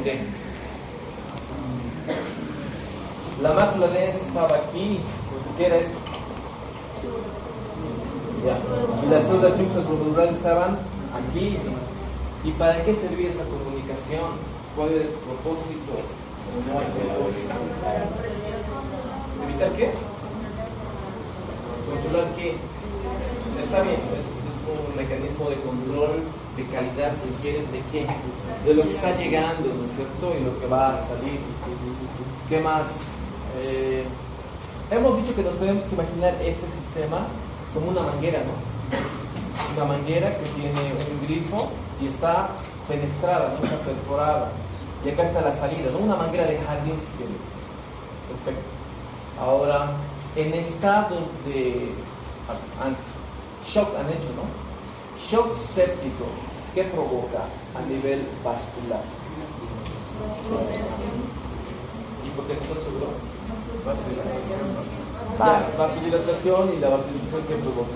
¿Dónde? La mácula densa estaba aquí. ¿Qué era esto? Ya. Y las células juxtaglomerares estaban aquí. ¿Y para qué servía esa comunicación? ¿Cuál era el propósito? No hay propósito. ¿Evitar qué? ¿Controlar qué? Está bien, es un mecanismo de control de calidad, si quieren, ¿de qué? De lo que está llegando, ¿no es cierto? Y lo que va a salir. ¿Qué más? Hemos dicho que nos tenemos que imaginar este sistema como una manguera, ¿no? Una manguera que tiene un grifo y está fenestrada, no está perforada. Y acá está la salida, ¿no? Una manguera de jardín, si quieren. Perfecto. Ahora, en estados de... Antes, shock han hecho, ¿no? Shock séptico, ¿qué provoca a nivel vascular? ¿Y por qué no estoy seguro? Vasodilatación. Y la vasodilatación, ¿qué provoca?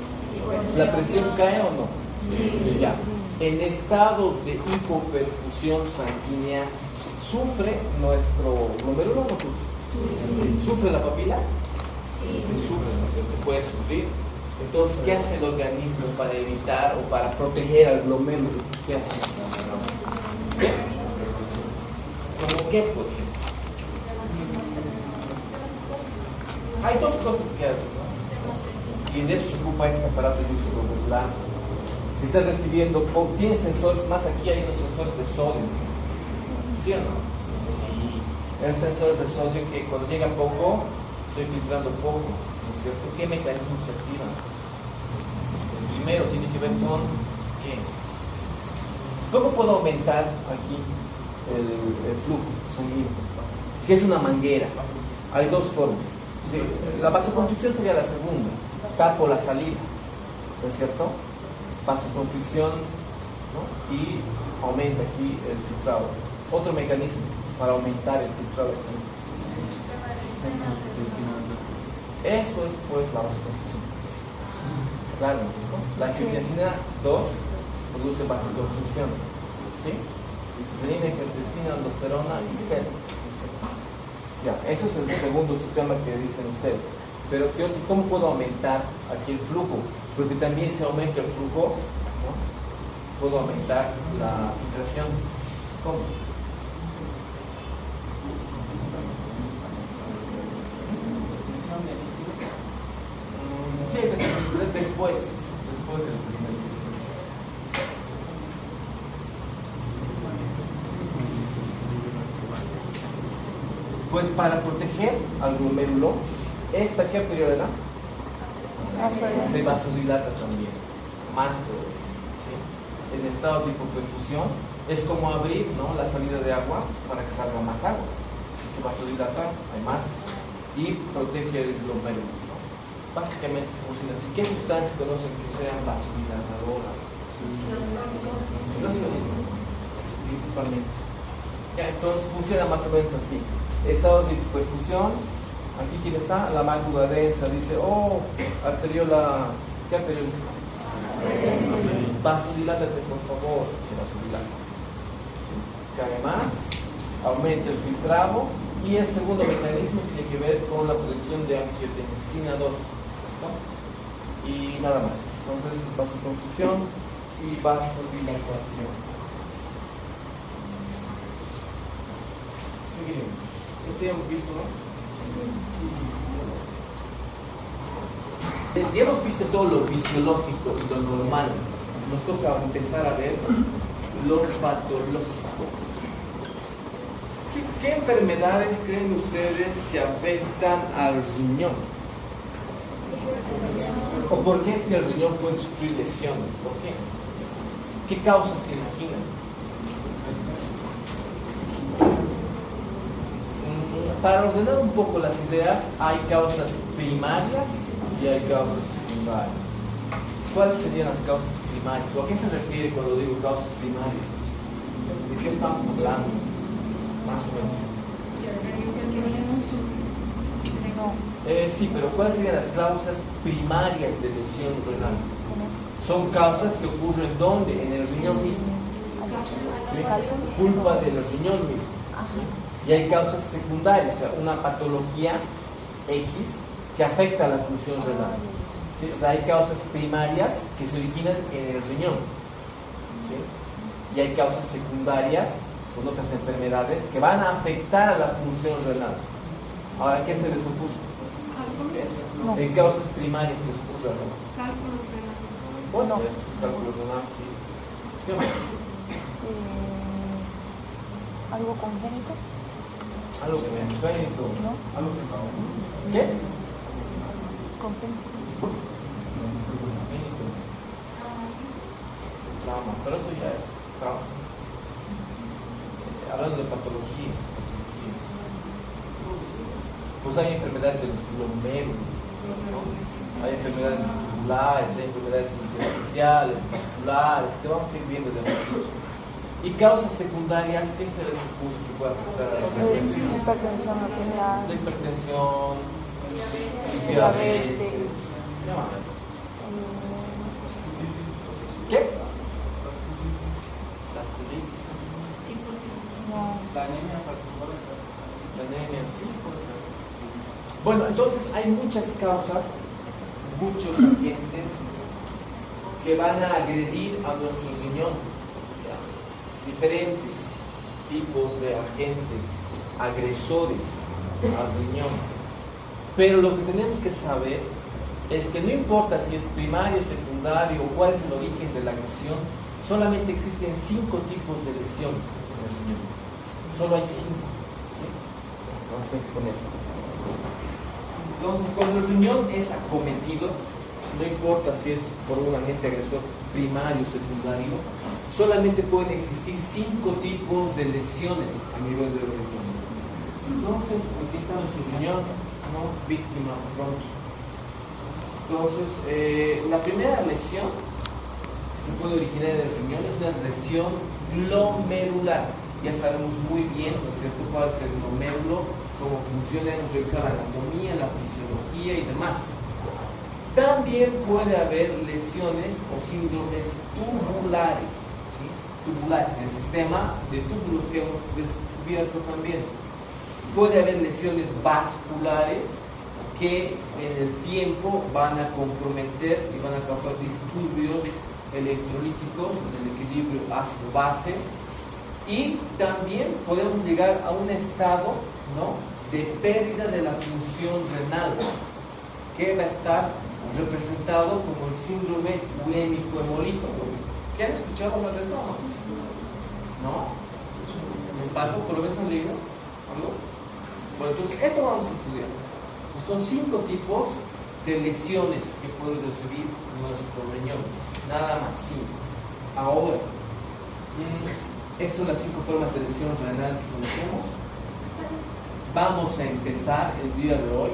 ¿La presión cae o no? Sí. Ya. En estados de hipoperfusión sanguínea, ¿sufre nuestro glomérulo o no sufre? Sí. ¿Sufre la papila? Sí. Sufre, ¿no es cierto? Puede sufrir. Entonces, ¿qué hace el organismo para evitar o para proteger al glomérulo? ¿Qué hace? ¿Qué? ¿Cómo qué, por ejemplo? Hay dos cosas que hace, ¿no? Y de eso se ocupa este aparato juxtaglomerular. Si estás recibiendo, tiene sensores, más aquí hay unos sensores de sodio. ¿Sí o no? Sí. Hay sensores de sodio que cuando llega poco, estoy filtrando poco, ¿no es cierto? ¿Qué mecanismos se activan? El primero tiene que ver con ¿qué? ¿Cómo puedo aumentar aquí el flujo sanguíneo? Si es una manguera, hay dos formas. Sí, la vasoconstricción sería la segunda, tapo la salida, ¿no es cierto? Vasoconstricción, ¿no? Y aumenta aquí el filtrado. Otro mecanismo para aumentar el filtrado aquí. Eso es pues la vasoconstricción. Claro, ¿no es cierto? La angiotensina 2 produce vasoconstricción, ¿sí? Renina, angiotensina, aldosterona y seno. Ya, ese es el segundo sistema que dicen ustedes. Pero ¿cómo puedo aumentar aquí el flujo? Porque también si aumenta el flujo, ¿no? Puedo aumentar la filtración. ¿Cómo? Sí, después de la filtración. Pues para proteger al glomérulo, esta ¿qué arteriola era? Se vasodilata también, más todavía, ¿sí? En estado de hipoperfusión es como abrir, ¿no?, la salida de agua para que salga más agua. Si se vasodilata, hay más y protege el glomérulo, ¿no? Básicamente funciona así. ¿Qué sustancias conocen que sean vasodilatadoras? Principalmente. Ya, entonces funciona más o menos así. Estados de hipoperfusión, aquí quién está, la mácula densa, dice, oh, arteriola, ¿qué arteriola es esta? Vasodilátate, por favor, se vasodilata. ¿Sí? Cae más, aumenta el filtrado y el segundo mecanismo tiene que ver con la producción de angiotensina 2, ¿cierto? Y nada más. Entonces, vasoconstricción y vasodilatación. Seguimos. Esto ya hemos visto, ¿no? Sí. Ya hemos visto todo lo fisiológico y lo normal. Nos toca empezar a ver lo patológico. ¿Qué enfermedades creen ustedes que afectan al riñón? ¿O por qué es que el riñón puede sufrir lesiones? ¿Por qué? ¿Qué causas se imaginan? Para ordenar un poco las ideas, hay causas primarias y hay causas secundarias. ¿Cuáles serían las causas primarias? ¿O a qué se refiere cuando digo causas primarias? ¿De qué estamos hablando? Más o menos. Sí, pero ¿cuáles serían las causas primarias de lesión renal? Son causas que ocurren ¿dónde? En el riñón mismo. ¿Sí? Culpa del riñón mismo. Y hay causas secundarias, o sea, una patología X que afecta a la función renal. ¿Sí? O sea, hay causas primarias que se originan en el riñón. ¿Sí? Y hay causas secundarias, son otras enfermedades, que van a afectar a la función renal. Ahora, ¿qué se les ocurre? No. En causas primarias se les ocurre, ¿no? Cálculo renal. Puede No. ser, cálculo renal, sí. ¿Qué más? ¿Algo congénito? Algo que me congénito. ¿No? Algo que ¿qué? Congénito. Congénito. Trauma, pero eso ya es trauma. Hablando de patologías, pues hay enfermedades de los glomérulos, ¿no? Hay enfermedades tubulares, hay enfermedades intersticiales, vasculares, que vamos a ir viendo de a poquito. Y causas secundarias, ¿qué se les ocurre que pueda afectar a la hipertensión? Hipertensión no tiene La hipertensión, diabetes. diabetes. ¿Qué más? ¿Qué? Las colitis. No. La anemia parasitológica. La anemia, sí, puede ser. Bueno, entonces hay muchas causas, muchos agentes que van a agredir a nuestro riñón. ¿Ya? Diferentes tipos de agentes agresores al riñón. Pero lo que tenemos que saber es que no importa si es primario, secundario o cuál es el origen de la agresión, solamente existen 5 tipos de lesiones en el riñón. Solo hay 5. ¿Sí? Vamos a ver con eso. Entonces, cuando el riñón es acometido, no importa si es por un agente agresor primario o secundario, solamente pueden existir 5 tipos de lesiones a nivel del riñón. Entonces, aquí está nuestro riñón, ¿no? Víctima pronto. Entonces, la primera lesión que se puede originar en el riñón es una lesión glomerular. Ya sabemos muy bien, ¿no es cierto?, cuál es el glomérulo, cómo funciona, hemos revisado la anatomía, la fisiología y demás. También puede haber lesiones o síndromes tubulares, ¿sí? Tubulares, en el sistema de túbulos que hemos descubierto también. Puede haber lesiones vasculares que en el tiempo van a comprometer y van a causar disturbios electrolíticos en el equilibrio ácido-base. Y también podemos llegar a un estado, ¿no?, de pérdida de la función renal, que va a estar representado como el síndrome urémico hemolítico. ¿Qué han escuchado hablar de eso? ¿No? ¿En pato por lo menos han leído algo? Bueno, entonces esto vamos a estudiar. Son 5 tipos de lesiones que puede recibir nuestro riñón. Nada más 5. Ahora, estas son las 5 formas de lesión renal que conocemos. Vamos a empezar el día de hoy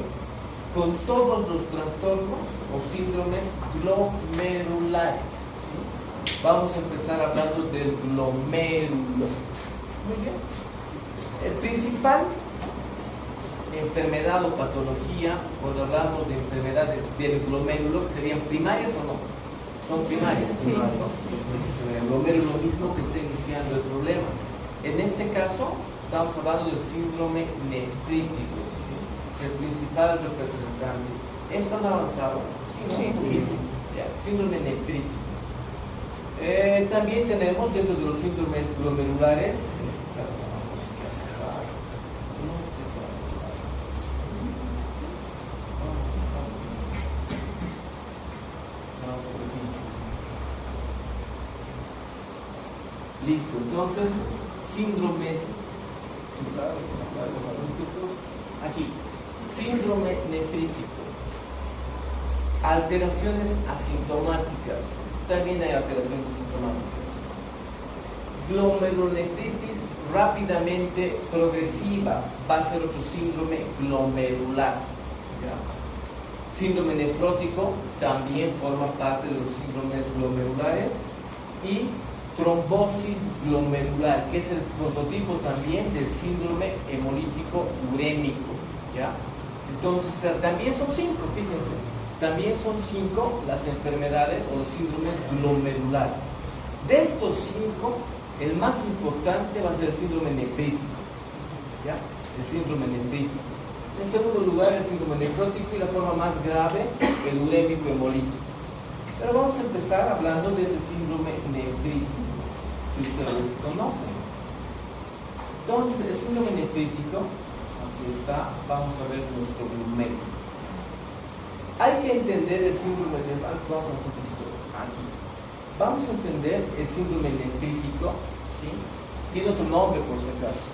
con todos los trastornos o síndromes glomerulares. ¿Sí? Vamos a empezar hablando del glomérulo. Muy bien. El principal enfermedad o patología, cuando hablamos de enfermedades del glomérulo, ¿serían primarias o no? Son primarias, Sí. ¿no? El glomérulo mismo que está iniciando el problema. En este caso, estamos hablando del síndrome nefrítico, ¿sí? Es el principal representante. ¿Esto han avanzado? Sí. Un poquito. Ya, síndrome nefrítico. También tenemos dentro de los síndromes glomerulares, listo, entonces, síndromes, aquí, síndrome nefrítico, alteraciones asintomáticas, también hay alteraciones asintomáticas, glomerulonefritis rápidamente progresiva, va a ser otro síndrome glomerular, ¿ya? Síndrome nefrótico también forma parte de los síndromes glomerulares, y trombosis glomerular, que es el prototipo también del síndrome hemolítico urémico, ¿ya? Entonces, también son 5, fíjense, también son 5 las enfermedades o los síndromes glomerulares. De estos 5, el más importante va a ser el síndrome nefrítico. ¿ya? El síndrome nefrítico. En segundo lugar, el síndrome nefrótico y la forma más grave, el urémico hemolítico. Pero vamos a empezar hablando de ese síndrome nefrítico que ustedes conocen. Entonces, el síndrome nefrítico, aquí está, vamos a ver nuestro glomérulo. Hay que entender el síndrome nefrítico, vamos a ver un poquito aquí. Vamos a entender el síndrome nefrítico, ¿sí? Tiene otro nombre por si acaso.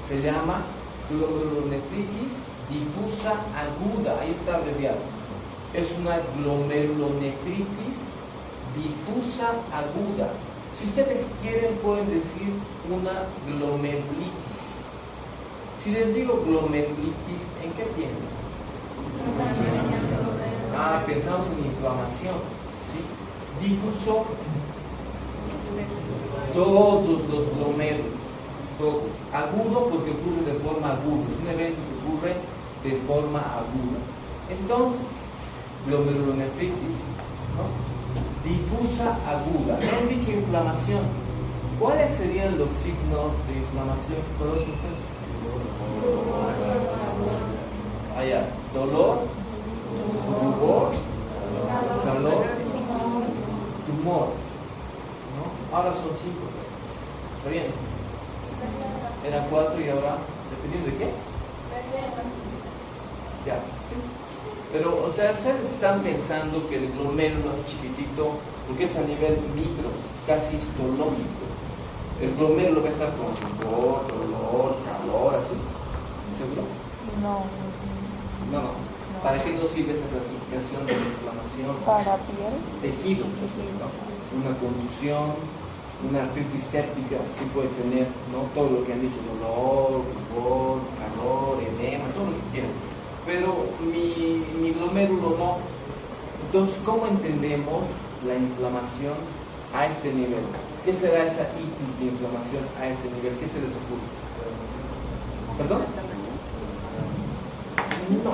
Se llama glomerulonefritis difusa aguda, ahí está abreviado. Es una glomerulonefritis difusa aguda. Si ustedes quieren, pueden decir una glomerulitis. Si les digo glomerulitis, ¿en qué piensan? Pensamos en inflamación, ¿sí? Difusor, todos los glomérulos, todos. Agudo porque ocurre de forma aguda, es un evento que ocurre de forma aguda. Entonces, glomerulonefritis, ¿no? Difusa aguda. Me han dicho inflamación. ¿Cuáles serían los signos de inflamación que conocen ustedes? Allá, dolor, rubor, calor, tumor, ¿no? Ahora son 5. ¿Está bien? Eran 4 y ahora, ¿dependiendo de qué? Ya, ¿sí? Pero, o sea, ustedes están pensando que el glomérulo es chiquitito, porque es a nivel micro, casi histológico. El glomérulo va a estar con rubor, dolor, calor, así. ¿Seguro? No. No. ¿Para qué nos sirve esa clasificación de la inflamación? Para piel. Tejidos, ¿no? Una contusión, una artritis séptica, sí puede tener, ¿no? Todo lo que han dicho, dolor, rubor, calor, edema, todo lo que quieran. Pero mi glomérulo no. Entonces, ¿cómo entendemos la inflamación a este nivel? ¿Qué será esa itis de inflamación a este nivel? ¿Qué se les ocurre? ¿Perdón? No.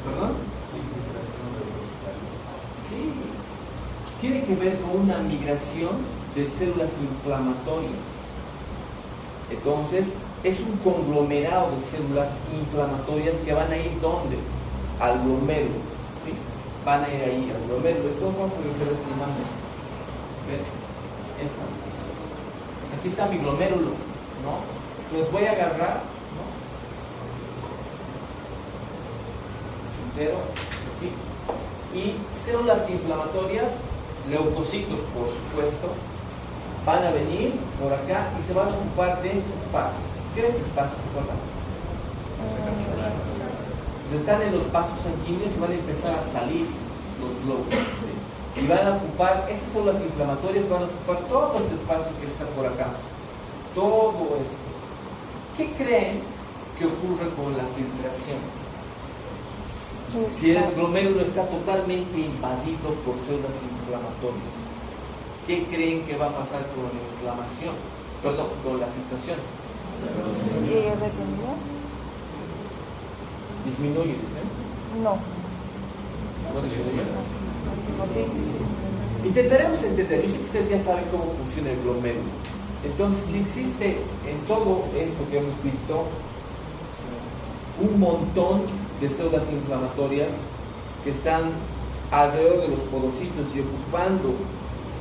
¿Perdón? Sí. Tiene que ver con una migración de células inflamatorias. Entonces, es un conglomerado de células inflamatorias que van a ir ¿dónde? Al glomérulo. ¿Sí? Van a ir ahí al glomérulo. Entonces, vamos a revisar esta imagen. ¿Ven? Esta. Aquí está mi glomérulo, ¿no? Los voy a agarrar, ¿no? Entero, aquí. Y células inflamatorias, leucocitos, por supuesto, van a venir por acá y se van a ocupar de esos espacios. ¿Qué es este espacio? ¿Se acuerdan? Pues están en los vasos sanguíneos y van a empezar a salir los glóbulos, ¿sí? Y van a ocupar, esas células inflamatorias van a ocupar todo este espacio que está por acá. Todo esto. ¿Qué creen que ocurre con la filtración? Si el glomérulo está totalmente invadido por células inflamatorias, ¿qué creen que va a pasar con la inflamación? Perdón, con la filtración. ¿Retenida? ¿Disminuye, dicen? No. ¿No disminuye? Sí. Intentaremos entender, yo sé que ustedes ya saben cómo funciona el glomérulo. Entonces, si existe en todo esto que hemos visto un montón de células inflamatorias que están alrededor de los podocitos y ocupando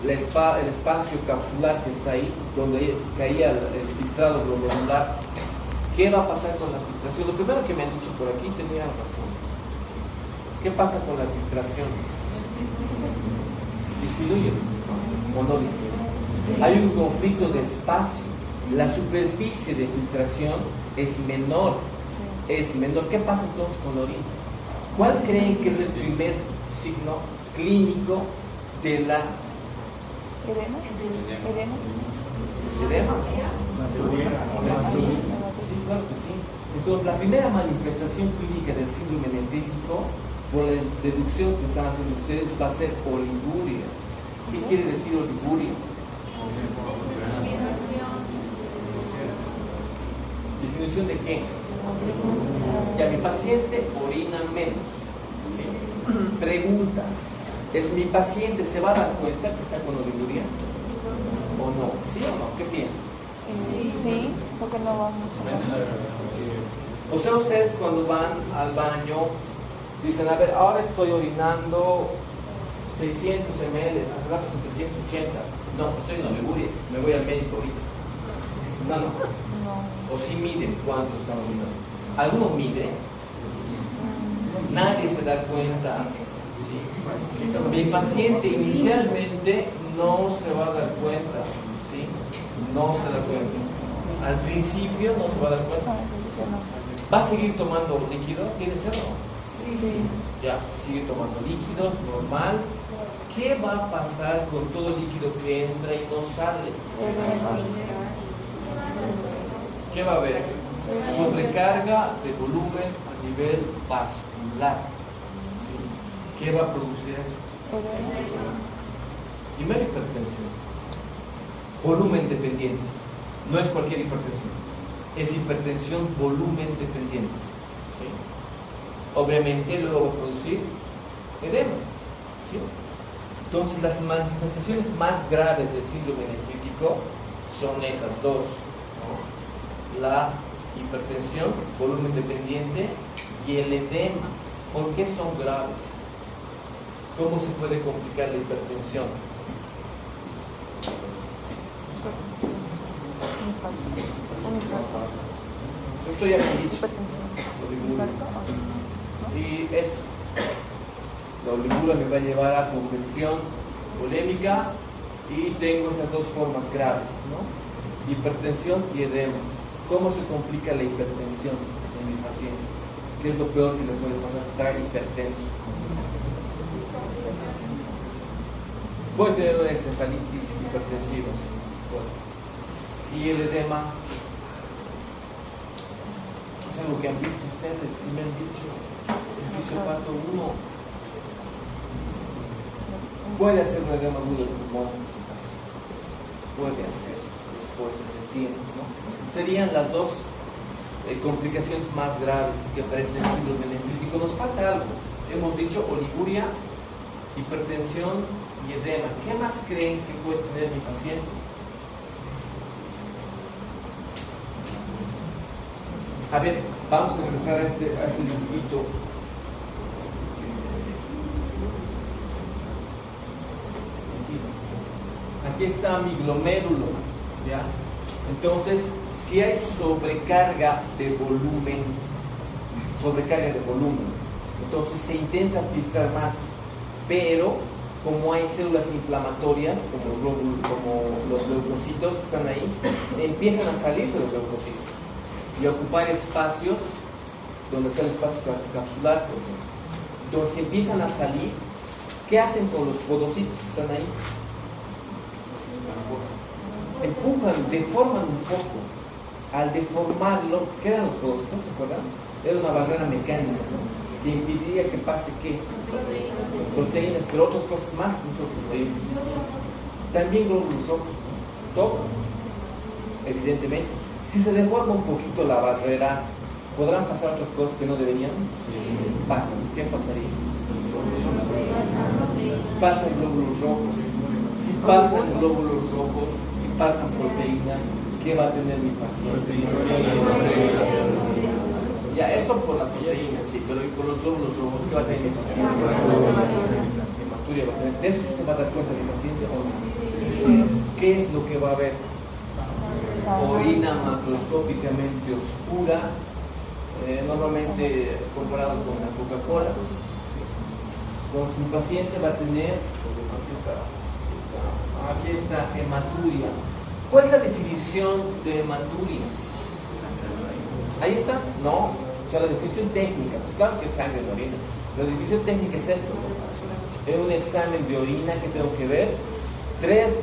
el espacio capsular que está ahí, donde caía el filtrado glomerular, ¿qué va a pasar con la filtración? Lo primero que me han dicho por aquí tenían razón. ¿Qué pasa con la filtración? ¿Disminuye o no disminuye? Hay un conflicto de espacio. La superficie de filtración es menor. ¿Qué pasa entonces con la orina? ¿Cuál creen que es el primer signo clínico de la ¿Edema? edema? Sí, claro que sí. Entonces, la primera manifestación clínica del síndrome nefrítico, por la deducción que están haciendo ustedes, va a ser oliguria. ¿Qué quiere decir oliguria? ¿Disminución de qué? Ya mi paciente orina menos. ¿Sí? Pregunta, ¿mi paciente se va a dar cuenta que está con oliguria? ¿O no? ¿Sí o no? ¿Qué piensan? Sí, porque no va mucho más. O sea, ustedes cuando van al baño dicen, a ver, ahora estoy orinando 600 ml, hace rato 780. No, estoy en oliguria, me voy al médico ahorita. No. No. O sí miden cuánto están orinando. ¿Alguno mide? Nadie se da cuenta. ¿Sí? Mi paciente inicialmente no se va a dar cuenta. ¿Sí? No se da cuenta. Al principio no se va a dar cuenta. ¿Va a seguir tomando líquido? ¿Tiene sed o no? Sí. Ya, sigue tomando líquidos, normal. ¿Qué va a pasar con todo el líquido que entra y no sale? ¿Qué va a haber? Sobrecarga de volumen a nivel vascular. ¿Sí? ¿Qué va a producir eso? Primero, hipertensión. Volumen dependiente. No es cualquier hipertensión. Es hipertensión volumen dependiente. ¿Sí? Obviamente luego va a producir edema. ¿Sí? Entonces las manifestaciones más graves del síndrome nefrítico son esas dos, ¿no? La hipertensión, volumen dependiente, y el edema. ¿Por qué son graves? ¿Cómo se puede complicar la hipertensión? Esto ya me han dicho. Y esto, la oliguria me va a llevar a congestión polémica y tengo esas dos formas graves, ¿no? Hipertensión y edema. ¿Cómo se complica la hipertensión en mi paciente? ¿Qué es lo peor que le puede pasar si está hipertenso? Puede tener una encefalitis hipertensiva. ¿Sí? Y el edema es algo que han visto ustedes y me han dicho. El fisiopata 1 puede hacer un edema agudo del pulmón, en su caso. Puede hacer después del tiempo, ¿no? Serían las dos complicaciones más graves que aparecen en el síndrome nefrítico. Nos falta algo. Hemos dicho oliguria, hipertensión y edema. ¿Qué más creen que puede tener mi paciente? A ver, vamos a regresar a este dibujito. Aquí está mi glomérulo, ¿ya? Entonces, si hay sobrecarga de volumen, entonces se intenta filtrar más, pero como hay células inflamatorias, como los leucocitos que están ahí, empiezan a salirse los leucocitos y a ocupar espacios donde sea el espacio capsular, por ejemplo. Entonces empiezan a salir. ¿Qué hacen con los podocitos que están ahí? Empujan, deforman un poco. Al deformarlo, ¿qué eran los podocitos? ¿Se acuerdan? Era una barrera mecánica, ¿no? Que impediría que pase ¿qué? Proteínas, pero otras cosas más, no solo proteínas. También glóbulos rojos, ¿no? Todo, evidentemente. Si se deforma un poquito la barrera, ¿podrán pasar otras cosas que no deberían? Sí. Pasan. ¿Qué pasaría? Pasan glóbulos rojos. Si pasan glóbulos rojos y pasan proteínas, ¿qué va a tener mi paciente? Ya, eso por la proteína, sí, pero ¿y por los glóbulos rojos qué va a tener mi paciente? Hematuria va a tener. ¿De eso se va a dar cuenta mi paciente o no? ¿Qué es lo que va a haber? Orina macroscópicamente oscura, normalmente comparado con la Coca-Cola. Entonces mi paciente va a tener, aquí está hematuria. ¿Cuál es la definición de hematuria? Ahí está, no, o sea la definición técnica, pues claro que es sangre en la orina. La definición técnica es esto, en un examen de orina que tengo que ver,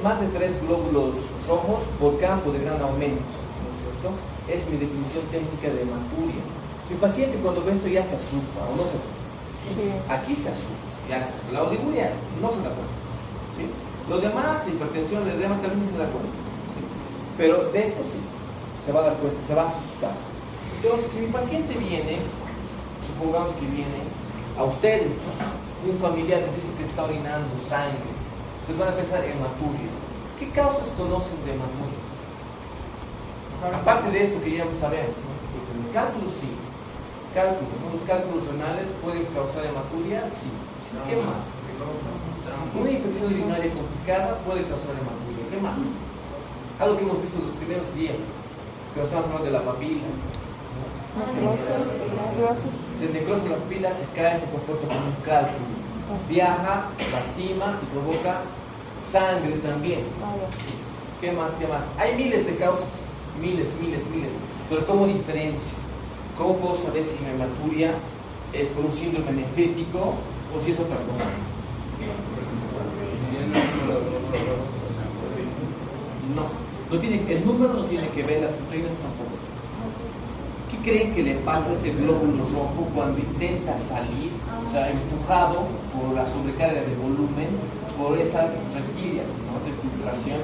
más de 3 glóbulos rojos por campo de gran aumento, ¿no es cierto? Es mi definición técnica de hematuria. Mi paciente cuando ve esto ya se asusta, ¿o no se asusta? Sí. Aquí se asusta, ya se asusta. La oliguria no se da cuenta, ¿sí? Lo demás, la hipertensión, el edema también se da cuenta, ¿sí? Pero de esto sí, se va a dar cuenta, se va a asustar. Entonces, si mi paciente viene, supongamos que viene a ustedes, ¿no? Un familiar les dice que está orinando sangre. Entonces van a pensar hematuria. ¿Qué causas conocen de hematuria? Aparte de esto que ya sabemos, ¿no? Cálculos sí. Cálculos, ¿no? Los cálculos renales pueden causar hematuria, sí. ¿Qué más? Una infección urinaria complicada puede causar hematuria. ¿Qué más? Algo que hemos visto en los primeros días, pero estamos hablando de la papila. Necrosis. Se necrosa la papila, se cae, se comporta como un cálculo. Viaja, lastima y provoca sangre también. ¿Qué más? ¿Qué más? Hay miles de causas. Miles. Pero ¿cómo diferencio? ¿Cómo puedo saber si mi hematuria es por un síndrome nefrítico o si es otra cosa? No tiene, el número no tiene que ver, las proteínas tampoco. ¿Qué creen que le pasa a ese glóbulo rojo cuando intenta salir, o sea, empujado por la sobrecarga de volumen, por esas rejillas, ¿no?, de filtración?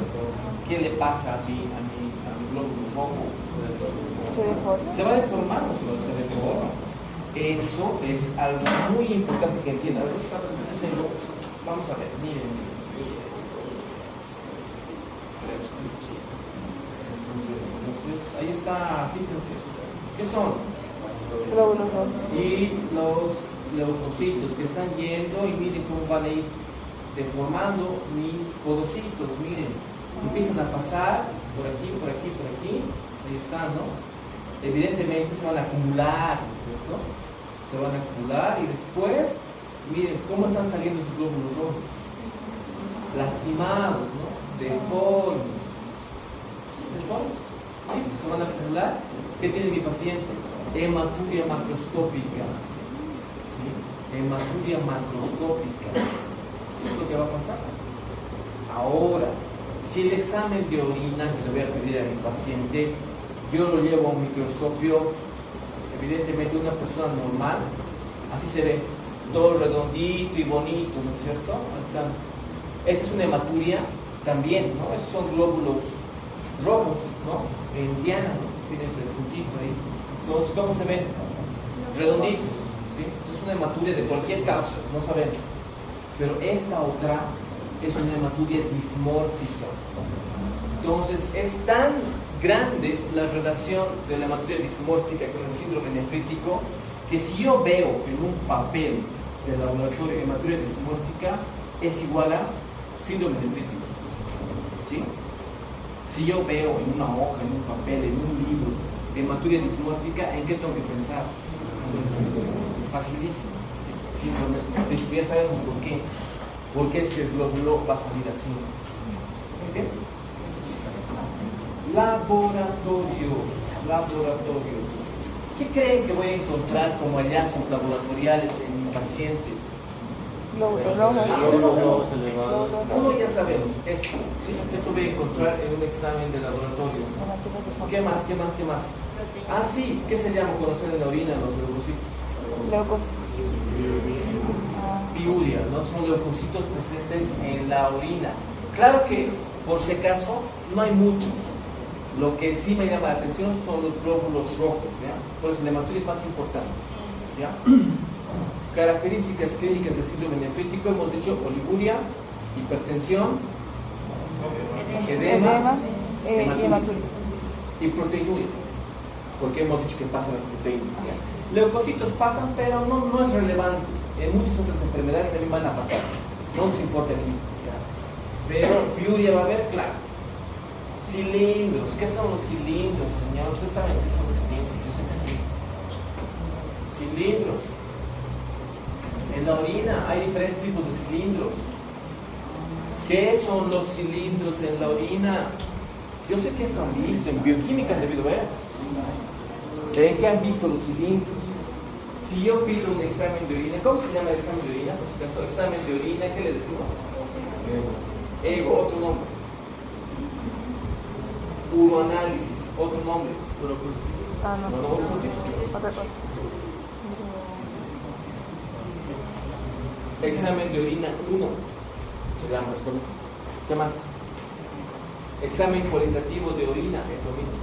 ¿Qué le pasa a mi glóbulo rojo? Se deforma. Se va deformando, se deforma. Eso es algo muy importante que entiendan. Vamos a ver, miren. Entonces, ahí está, fíjense. ¿Qué son? Glóbulos rojos. Y los leucocitos que están yendo, y miren cómo van a ir deformando mis podocitos, miren. Empiezan a pasar por aquí, ahí están, ¿no? Evidentemente se van a acumular, ¿no es cierto? Se van a acumular y después, miren cómo están saliendo sus glóbulos rojos. Lastimados, ¿no? Deformes. ¿Listo? Se van a acumular. ¿Qué tiene mi paciente? Hematuria macroscópica. ¿Sí? Hematuria macroscópica. ¿Sí es lo que va a pasar? Ahora, si el examen de orina que le voy a pedir a mi paciente, yo lo llevo a un microscopio, evidentemente una persona normal, así se ve, todo redondito y bonito, ¿no es cierto? Ahí está. Esta es una hematuria también, ¿no? Estos son glóbulos rojos, ¿no? En diana, ¿no? Tienes el puntito ahí. Entonces, ¿cómo se ven? Redonditos, ¿sí? Entonces es una hematuria de cualquier causa, no sabemos. Pero esta otra es una hematuria dismórfica. Entonces, es tan grande la relación de la hematuria dismórfica con el síndrome nefrítico que si yo veo en un papel de laboratorio hematuria dismórfica, es igual a síndrome nefrítico. ¿Sí? Si yo veo en una hoja, en un papel, en un libro, hematuria dismórfica, ¿en qué tengo que pensar? Facilísimo. Síndrome nefrítico. Ya sabemos por qué. Porque es que el glóbulo va a salir así. ¿Ok? Laboratorios. ¿Qué creen que voy a encontrar como hallazgos laboratoriales en mi paciente? Glóbulos rojos. Uno ya sabemos, esto, ¿sí? Esto voy a encontrar en un examen de laboratorio. ¿Qué más? Ah, sí, ¿qué se llama conocer en la orina los leucocitos? Piuria, ¿no? Son leucocitos presentes en la orina. Claro que, por si acaso, no hay muchos. Lo que sí me llama la atención son los glóbulos rojos, ¿ya? Por eso la hematuria es más importante, ¿ya? Características clínicas del síndrome nefrítico, hemos dicho oliguria, hipertensión, edema y hematuria. Y proteinuria, porque hemos dicho que pasan las proteínas, ¿ya? Leucocitos pasan, pero no es relevante. En muchas otras enfermedades también van a pasar, no nos importa aquí, ¿ya? Pero piuria va a haber, claro. Cilindros, ¿qué son los cilindros, señor? ¿Ustedes saben qué son los cilindros? Yo sé que sí. Cilindros. En la orina hay diferentes tipos de cilindros. ¿Qué son los cilindros en la orina? Yo sé que esto han visto, en bioquímica han debido ver. ¿En qué han visto los cilindros? Si yo pido un examen de orina, ¿cómo se llama el examen de orina? Por si acaso, examen de orina, ¿qué le decimos? Ego, otro nombre. Uroanálisis, otro nombre. No, Otra cosa. Examen de orina 1 se llama esto mismo. ¿Qué más? Examen cualitativo de orina es lo mismo.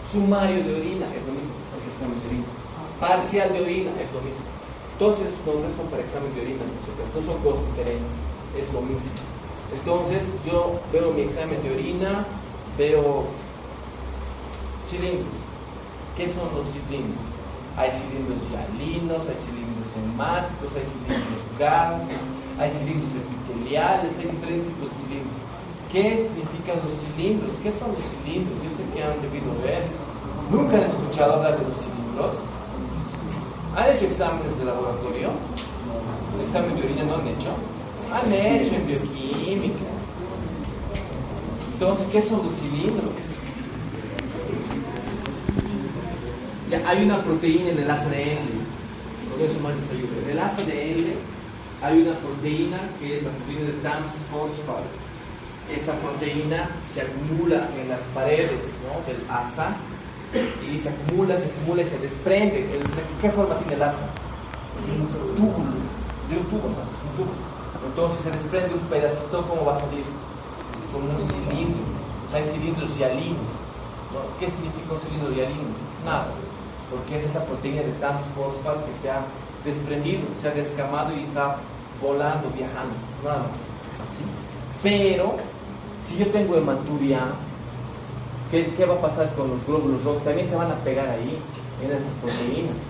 Sumario de orina es lo mismo. Es examen de orina. Parcial de orina es lo mismo. Todos esos nombres son para examen de orina, no son cosas diferentes, es lo mismo. Entonces yo veo mi examen de orina, veo cilindros. ¿Qué son los cilindros? Hay cilindros hialinos, hay cilindros hemáticos, hay cilindros gases, hay cilindros epiteliales, hay diferentes tipos de cilindros. ¿Qué significan los cilindros? ¿Qué son los cilindros? Yo sé que han debido ver. ¿Nunca han escuchado hablar de los cilindros? ¿Han hecho exámenes de laboratorio? ¿Un examen de orina no han hecho? Han hecho en bioquímica. Entonces, ¿qué son los cilindros? Ya hay una proteína en el ADN. Eso más les ayuda. En el ADN hay una proteína que es la proteína de Tams-Horsfall. Esa proteína se acumula en las paredes, ¿no?, del asa, y se acumula y se desprende. ¿Qué forma tiene el asa? Un túbulo. De un tubo, ¿no? Es un tubo. Entonces se desprende un pedacito. ¿Cómo va a salir? Como un cilindro. O sea, hay cilindros hialinos, ¿no? ¿Qué significa un cilindro hialino? Nada, porque es esa proteína de Tams-Horsfall que se ha desprendido, se ha descamado y está volando, viajando, nada más, ¿sí? Pero si yo tengo hematuria, ¿qué va a pasar con los glóbulos rojos? También se van a pegar ahí, en esas proteínas.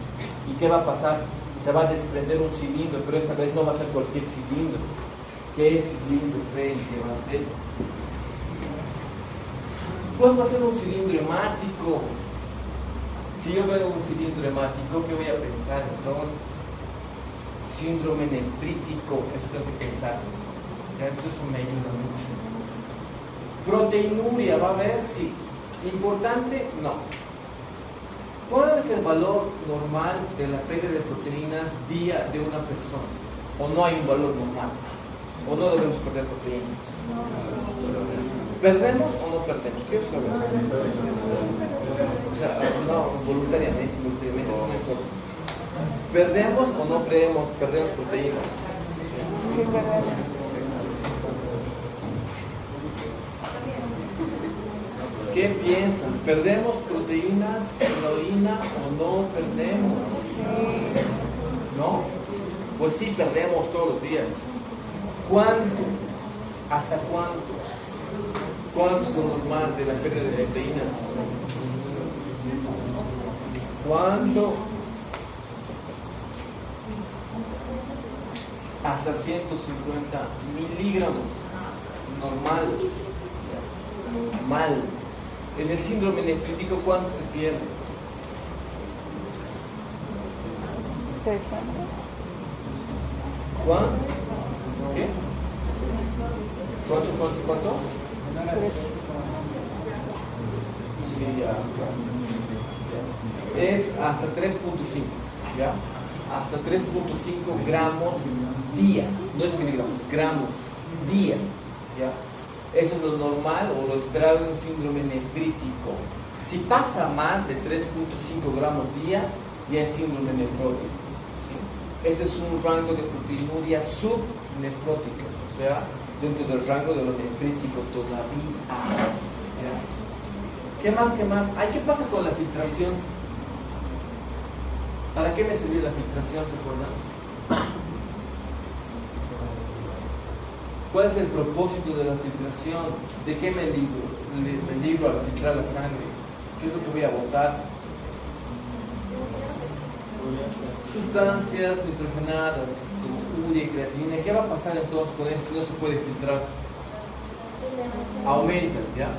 ¿Y qué va a pasar? Se va a desprender un cilindro, pero esta vez no va a ser cualquier cilindro. ¿Qué cilindro creen que va a ser? Pues va a ser un cilindro hemático. Si yo veo un cilindro hemático, ¿qué voy a pensar entonces? Síndrome nefrítico, eso tengo que pensar. Entonces eso me ayuda mucho. Proteinuria, ¿va a haber? Sí. Importante, no. ¿Cuál es el valor normal de la pérdida de proteínas día de una persona? ¿O no hay un valor normal? ¿O no debemos perder proteínas? ¿Perdemos o no perdemos? ¿Qué es lo que O sea, no, voluntariamente no importa. ¿Perdemos o no perdemos proteínas? Sí, verdad. ¿Qué piensan? ¿Perdemos proteínas en la orina o no perdemos? ¿No? Pues sí, perdemos todos los días. ¿Cuánto? ¿Hasta cuánto? ¿Cuánto es lo normal de la pérdida de proteínas? ¿Cuánto? Hasta 150 miligramos. Normal. Mal. En el síndrome nefrítico, ¿cuánto se pierde? ¿Cuánto? ¿Qué? ¿Cuánto? 3. Sí, ya. Es hasta 3.5, ¿ya? Hasta 3.5 gramos día. No es miligramos, es gramos día, ¿ya? Eso es lo normal o lo esperado en un síndrome nefrítico. Si pasa más de 3.5 gramos día, ya es síndrome nefrótico, ¿sí? Este es un rango de proteinuria subnefrótica, o sea, dentro del rango de lo nefrítico todavía. ¿Ya? ¿Qué más? Ay, ¿qué pasa con la filtración? ¿Para qué me sirvió la filtración, se acuerdan? ¿Cuál es el propósito de la filtración? ¿De qué me libro al filtrar la sangre? ¿Qué es lo que voy a botar? Sustancias nitrogenadas, como urea y creatinina. ¿Qué va a pasar entonces con eso si no se puede filtrar? Aumenta, ¿ya?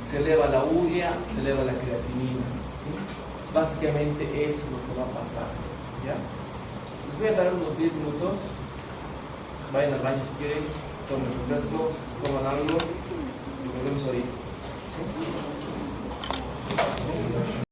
Se eleva la urea, se eleva la creatinina, ¿sí? Básicamente eso es lo que va a pasar, ¿ya? Les voy a dar unos 10 minutos. Vayan al baño si quieren, tomen refresco, coman algo y volvemos ahorita, ¿sí?